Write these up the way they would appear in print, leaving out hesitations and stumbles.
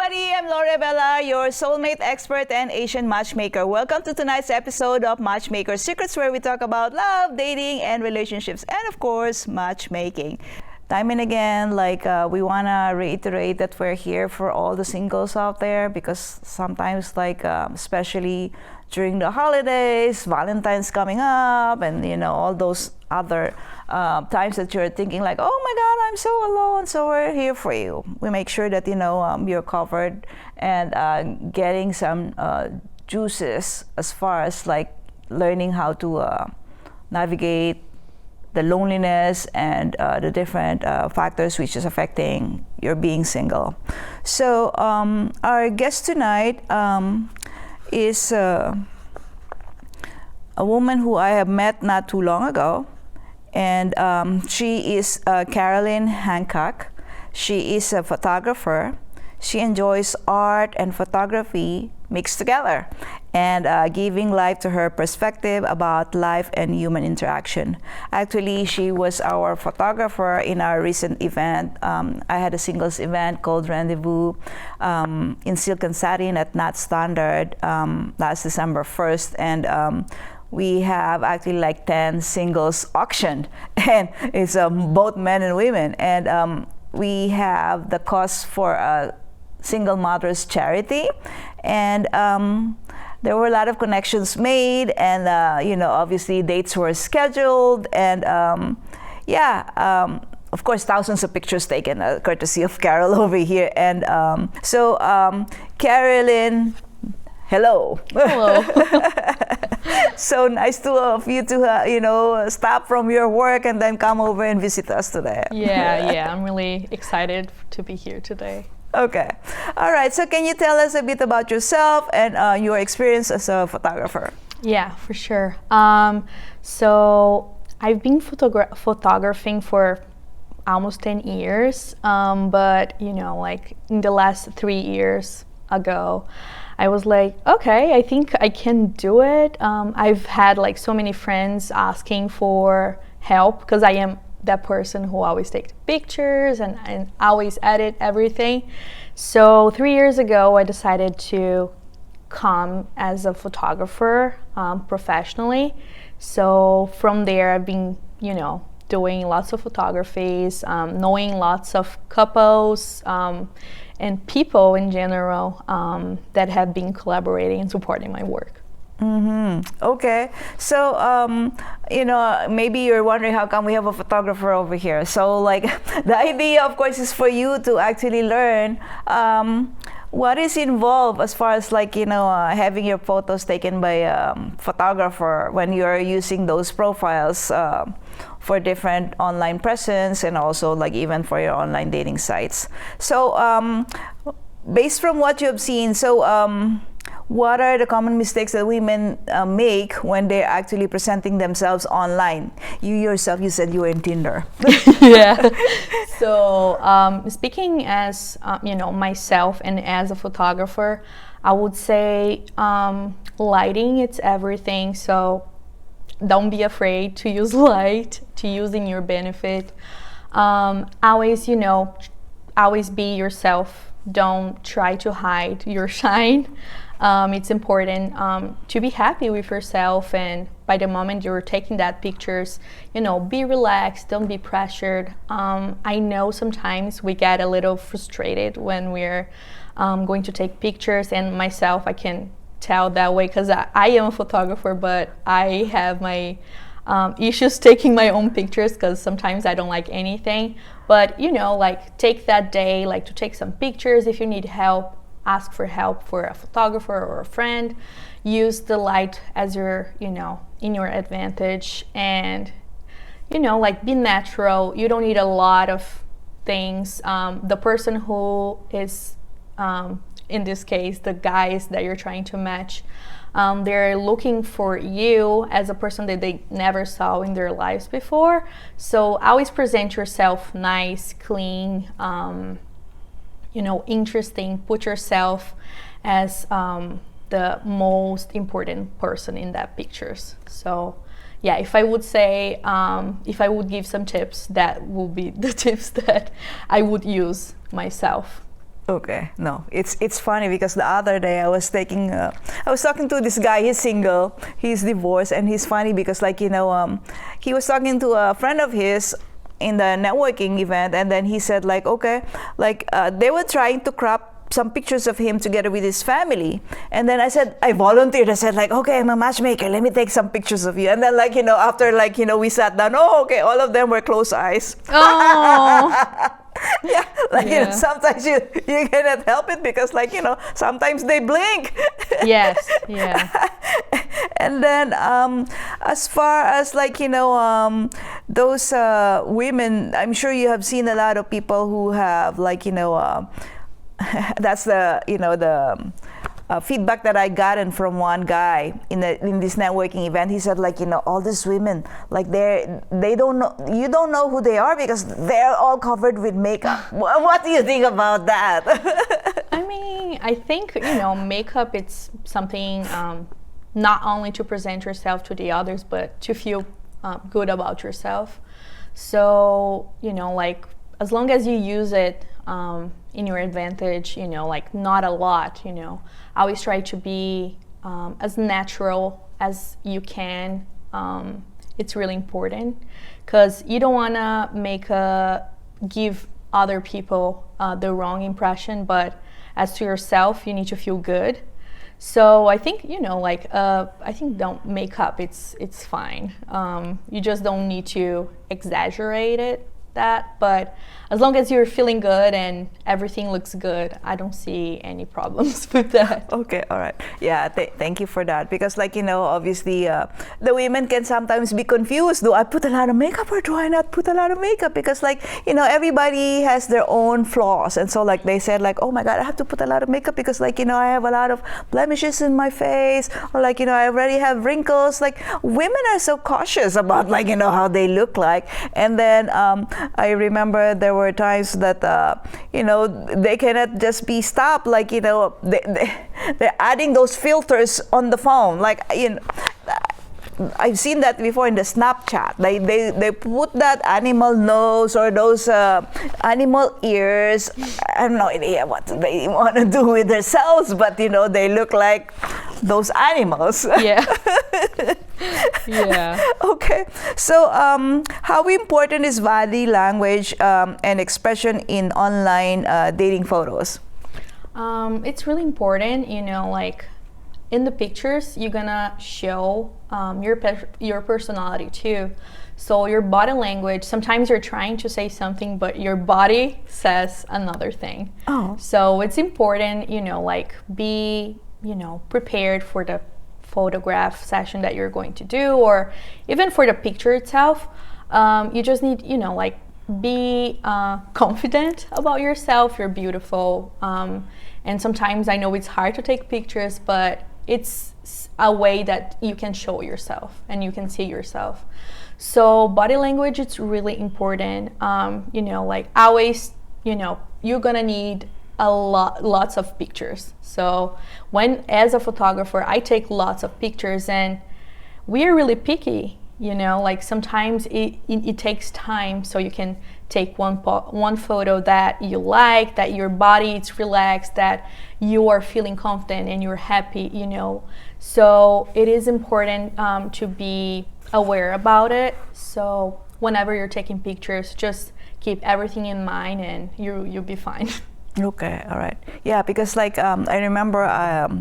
everybody, I'm Lorii Abela, your soulmate expert and Asian matchmaker. Welcome to tonight's episode of Matchmaker Secrets, where we talk about love, dating, and relationships, and of course, matchmaking. Time and again, we want to reiterate that we're here for all the singles out there, because sometimes, especially during the holidays, Valentine's coming up, and all those other times that you're thinking like, oh my God, I'm so alone. So we're here for you. We make sure that you're covered and getting some juices as far as learning how to navigate the loneliness and the different factors which is affecting your being single. So our guest tonight is a woman who I have met not too long ago, and she is Carolyn Hancock. She is a photographer. She enjoys art and photography mixed together, and giving life to her perspective about life and human interaction. Actually, she was our photographer in our recent event. I had a singles event called Rendezvous in Silk and Satin at Nat Standard last December 1st, and we have actually 10 singles auctioned, and it's both men and women, and we have the cause for a single mothers charity, and there were a lot of connections made, and obviously dates were scheduled, and of course thousands of pictures taken courtesy of Carol over here, and so Carolyn, hello. So nice of you to stop from your work and then come over and visit us today. Yeah, I'm really excited to be here today. Okay. All right. So can you tell us a bit about yourself and your experience as a photographer? Yeah, for sure. So I've been photographing for almost 10 years, but in the last 3 years ago, I was like, okay, I think I can do it. I've had so many friends asking for help, because I am that person who always takes pictures and always edit everything. So 3 years ago, I decided to come as a photographer professionally. So from there, I've been, doing lots of photographies, knowing lots of couples, and people in general that have been collaborating and supporting my work. Okay, so maybe you're wondering how come we have a photographer over here. So the idea, of course, is for you to actually learn what is involved as far as having your photos taken by a photographer when you're using those profiles for different online presence, and also even for your online dating sites. So based from what you have seen, so what are the common mistakes that women make when they're actually presenting themselves online? You yourself, you said you were in Tinder. Yeah. So speaking as myself and as a photographer, I would say lighting, it's everything. So don't be afraid to use light, to use in your benefit. Always be yourself. Don't try to hide your shine. It's important to be happy with yourself, and by the moment you're taking that pictures, be relaxed, don't be pressured. I know sometimes we get a little frustrated when we're going to take pictures, and myself, I can tell that way, because I am a photographer, but I have my issues taking my own pictures, because sometimes I don't like anything. But take that day to take some pictures. If you need help, ask for help for a photographer or a friend. Use the light as your in your advantage, and be natural. You don't need a lot of things. The person who is in this case, the guys that you're trying to match, they're looking for you as a person that they never saw in their lives before. So always present yourself nice, clean, interesting. Put yourself as the most important person in that pictures. So yeah, if I would say, if I would give some tips, that would be the tips that I would use myself. Okay, no, it's funny because the other day I was talking to this guy. He's single, he's divorced, and he's funny because he was talking to a friend of his in the networking event, and then he said like, okay, they were trying to crop some pictures of him together with his family, and then I volunteered. I said like, okay, I'm a matchmaker, let me take some pictures of you. And then after we sat down, oh, okay, all of them were closed eyes. Oh. Yeah, sometimes you cannot help it because sometimes they blink. Yes, yeah. And then as far as those women, I'm sure you have seen a lot of people who have that's the feedback that I gotten from one guy in this networking event. He said all these women, they don't know, you don't know who they are because they're all covered with makeup. What do you think about that? I mean, I think makeup, it's something not only to present yourself to the others but to feel good about yourself. So as long as you use it in your advantage, not a lot, always try to be as natural as you can. It's really important because you don't want to give other people the wrong impression, but as to yourself, you need to feel good. So I think I think don't makeup, it's fine. You just don't need to exaggerate that, but as long as you're feeling good and everything looks good, I don't see any problems with that. Okay, all right. Yeah, thank you for that. Because obviously the women can sometimes be confused. Do I put a lot of makeup or do I not put a lot of makeup? Because everybody has their own flaws. And so they said oh my God, I have to put a lot of makeup because I have a lot of blemishes in my face, or I already have wrinkles. Women are so cautious about how they look like. And then I remember there were times that they cannot just be stopped. They're adding those filters on the phone. I've seen that before in the Snapchat. They put that animal nose or those animal ears. I have no idea what they want to do with themselves, but they look like those animals. Yeah. Yeah. Okay. So how important is body language and expression in online dating photos? It's really important, in the pictures, you're gonna show your personality too. So your body language, sometimes you're trying to say something, but your body says another thing. Oh. So it's important, be, prepared for the photograph session that you're going to do, or even for the picture itself. You just need, be confident about yourself. You're beautiful. And sometimes I know it's hard to take pictures, but it's a way that you can show yourself and you can see yourself. So body language, it's really important. Always, you're gonna need lots of pictures. So as a photographer, I take lots of pictures, and we are really picky. Sometimes it takes time, so you can take one photo that you like, that your body is relaxed, that you are feeling confident and you're happy, So it is important to be aware about it. So whenever you're taking pictures, just keep everything in mind and you'll be fine. Okay, all right. Yeah, because I remember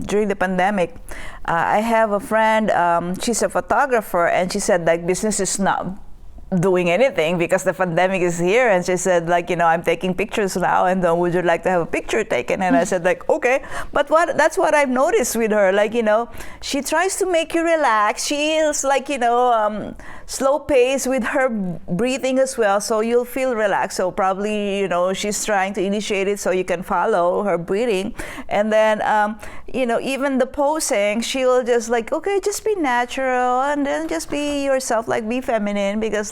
during the pandemic, I have a friend, she's a photographer, and she said business is not doing anything because the pandemic is here, and she said I'm taking pictures now, and would you like to have a picture taken? And I said okay, but that's what I've noticed with her, she tries to make you relax. She is slow pace with her breathing as well, so you'll feel relaxed. So probably she's trying to initiate it so you can follow her breathing. And then even the posing, she'll just okay, just be natural, and then just be yourself, be feminine, because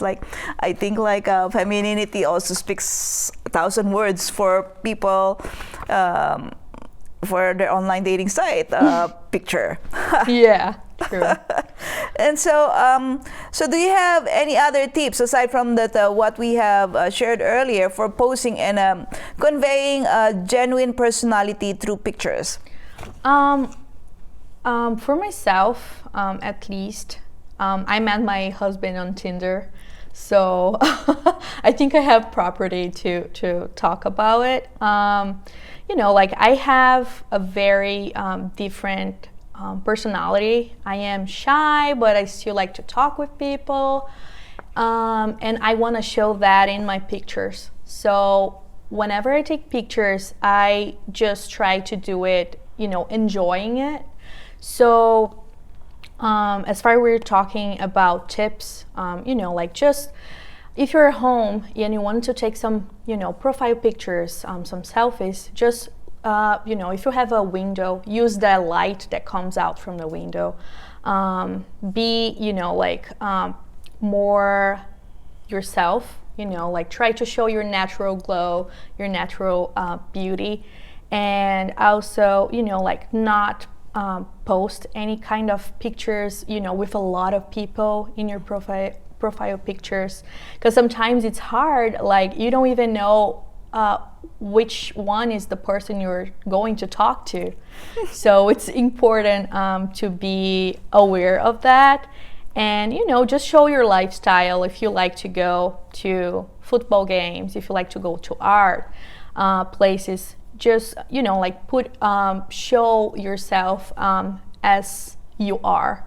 I think femininity also speaks 1,000 words for people for their online dating site picture. Yeah, true. And so do you have any other tips aside from that what we have shared earlier for posing and conveying a genuine personality through pictures? For myself, at least, I met my husband on Tinder, so I think I have property to talk about it. Like I have a very different personality. I am shy, but I still like to talk with people, and I want to show that in my pictures. So whenever I take pictures, I just try to do it, enjoying it. So as far as we're talking about tips, like just if you're at home and you want to take some, profile pictures, some selfies, just, if you have a window, use that light that comes out from the window. Be, more yourself, like try to show your natural glow, your natural beauty. And also, not post any kind of pictures, with a lot of people in your profile pictures, because sometimes it's hard, like you don't even know which one is the person you're going to talk to. So it's important to be aware of that, and just show your lifestyle. If you like to go to football games, if you like to go to art places, just show yourself as you are.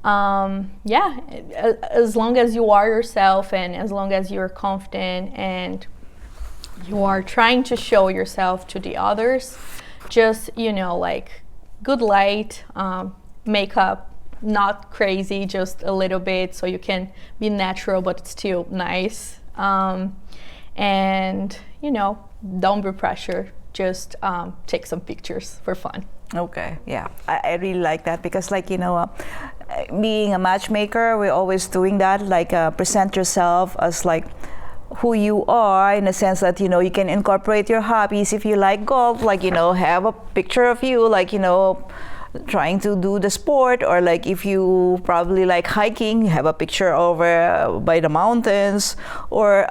As long as you are yourself, and as long as you're confident and you are trying to show yourself to the others, just good light, makeup, not crazy, just a little bit, so you can be natural but still nice, and don't be pressured. Just take some pictures for fun. Okay, yeah, I really like that, because being a matchmaker, we're always doing that, present yourself as who you are, in a sense that you can incorporate your hobbies. If you like golf, have a picture of you trying to do the sport, or if you probably like hiking, have a picture over by the mountains, or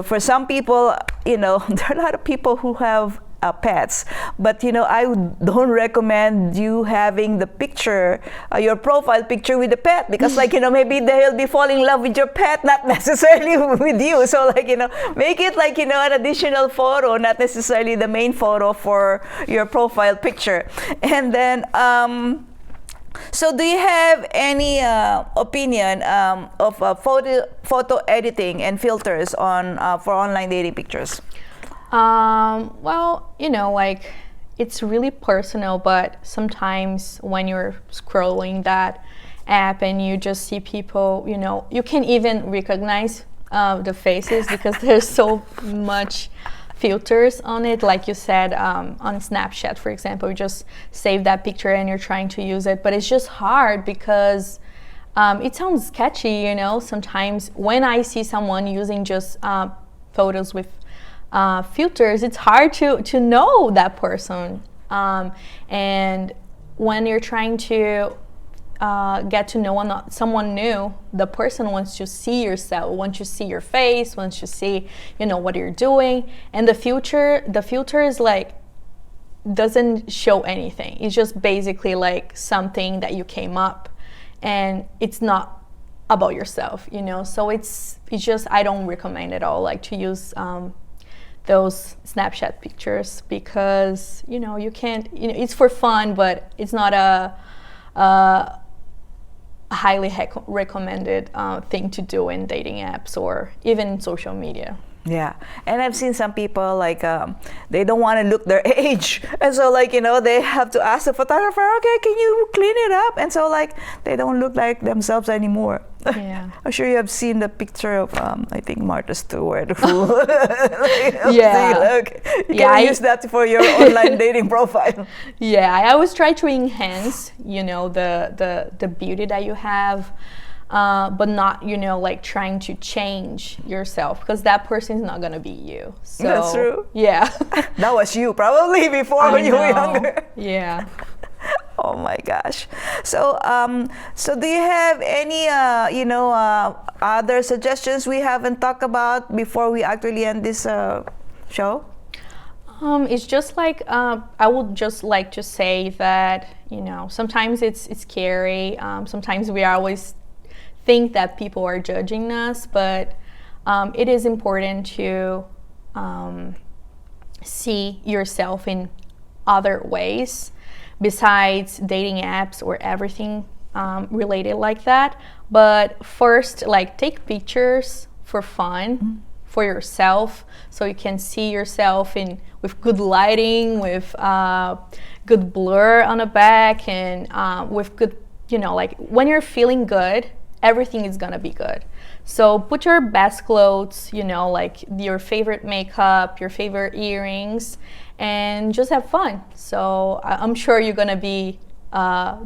for some people, there are a lot of people who have pets, but I don't recommend you having the picture, your profile picture with the pet, because maybe they'll be falling in love with your pet, not necessarily with you. So make it an additional photo, not necessarily the main photo for your profile picture. And then so do you have any opinion of photo editing and filters on for online dating pictures? Well, it's really personal, but sometimes when you're scrolling that app and you just see people, you can even recognize the faces, because there's so much filters on it. Like you said, on Snapchat, for example, you just save that picture and you're trying to use it, but it's just hard because it sounds sketchy, Sometimes when I see someone using just photos with filters, it's hard to know that person, and when you're trying to get to know someone new, the person wants to see yourself, wants to see your face, wants to see what you're doing, and the filter is doesn't show anything. It's just basically something that you came up, and it's not about yourself, so it's just, I don't recommend at all to use those Snapchat pictures, because you can't, it's for fun, but it's not a highly recommended thing to do in dating apps or even social media. Yeah, and I've seen some people they don't want to look their age, and so they have to ask the photographer, okay, can you clean it up? And so they don't look like themselves anymore. Yeah. I'm sure you have seen the picture of I think Martha Stewart, who yeah, you can use that for your online dating profile. Yeah, I always try to enhance the beauty that you have. but not, you know, like trying to change yourself, because that person is not gonna be you. So That's true. Yeah. That was you probably before when you were younger. Yeah. Oh my gosh. So, so do you have any, other suggestions we haven't talked about before we actually end this show? It's just like I would just like to say that, you know, sometimes it's scary. Sometimes we always think that people are judging us, but it is important to see yourself in other ways besides dating apps or everything related like that. But first, like, take pictures for fun, for yourself, so you can see yourself in with good lighting, with good blur on the back, and with good, you know, like when you're feeling good, everything is gonna be good. So put your best clothes, you know, like your favorite makeup, your favorite earrings, and just have fun. So I'm sure you're gonna be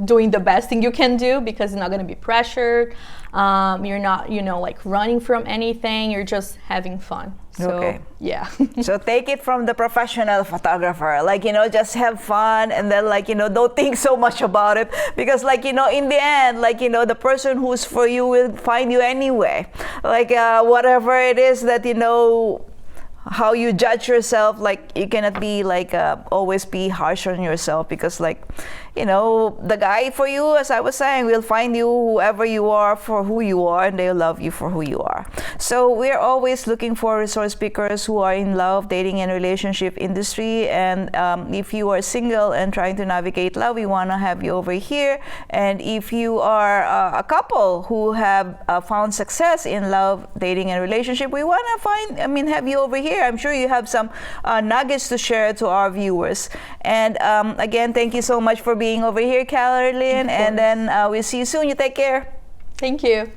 doing the best thing you can do, because you're not gonna be pressured. You're not, you know, like running from anything. You're just having fun. So, Okay. Yeah. So take it from the professional photographer, like, you know, just have fun, and then, like, you know, don't think so much about it, because, like, you know, in the end, like, you know, the person who's for you will find you anyway. Like, whatever it is that, you know, how you judge yourself, like, you cannot be like always be harsh on yourself, because, like, you know, the guy for you, as I was saying, will find you whoever you are for who you are, and they'll love you for who you are. So we're always looking for resource speakers who are in love, dating, and relationship industry. And if you are single and trying to navigate love, we want to have you over here. And if you are a couple who have found success in love, dating, and relationship, we want to have you over here. I'm sure you have some nuggets to share to our viewers. And again, thank you so much for being over here, Caroline. And then we'll see you soon. You take care. Thank you.